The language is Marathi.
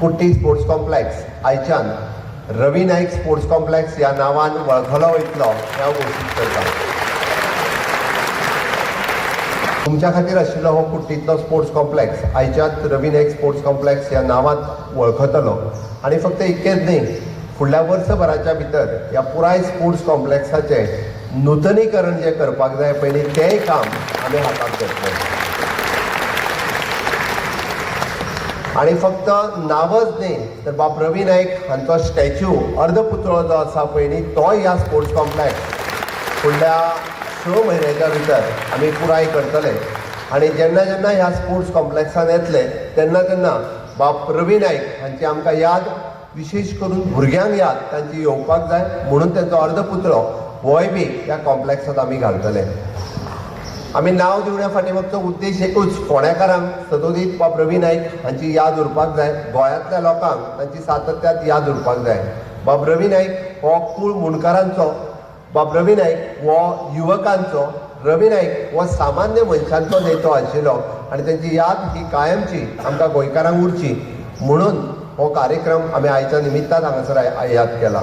कुट्टी स्पोर्ट्स कॉम्प्लेक्स आयच्यान रवी नाईक स्पोर्ट्स कॉम्प्लेक्स ह्या नांवान वळखलो वयतलो ह्या घोशीत करता. तुमच्या खातीर आशिल्लो हो कुट्टींतलो स्पोर्ट्स कॉम्प्लेक्स आयच्यात रवी नाईक स्पोर्ट्स कॉम्प्लेक्स ह्या नांवांत वळखतलो. आनी फक्त इतकेंच न्ही, फुडल्या वर्सभराच्या भितर ह्या पुराय स्पोर्ट्स कॉम्प्लेक्साचें नूतनीकरण जें करपाक जाय पयलीं तेंय काम आमी हातांत घेतलें. आनी फक्त नांवच न्ही तर बाब रवी नाईक हांचो स्टॅच्यू अर्धपुतळो जो आसा पळय तो ह्या स्पोर्ट्स कॉम्प्लेक्स फुडल्या 6 म्हयन्याच्या भितर आमी पुराय करतले. आनी जेन्ना जेन्ना ह्या स्पोर्ट्स कॉम्प्लेक्सान येतले तेन्ना तेन्ना बाब रवी नाईक हांची आमकां याद, विशेश करून भुरग्यांक याद तांची येवपाक जाय म्हणून तांचो अर्धपुतळो होय बी ह्या कॉम्प्लेक्सांत आमी घालतले. आमी नांव दिवण्या फाटीमागचो उद्देश एकूच, फोंडेकारांक सदोदीत बाब रवी नाईक हांची याद उरपाक जाय, गोंयांतल्या लोकांक तांची सातत्यात याद उरपाक जाय. बाब रवी नाईक हो कुळ मुणकारांचो, बाब रवी नाईक हो युवकांचो, रवी नाईक हो सामान्य मनशांचो नेतो आशिल्लो आनी तांची याद ही कायमची आमकां गोंयकारांक उरची म्हणून हो कार्यक्रम आमी आयच्या निमित्तान हांगासर याद केला.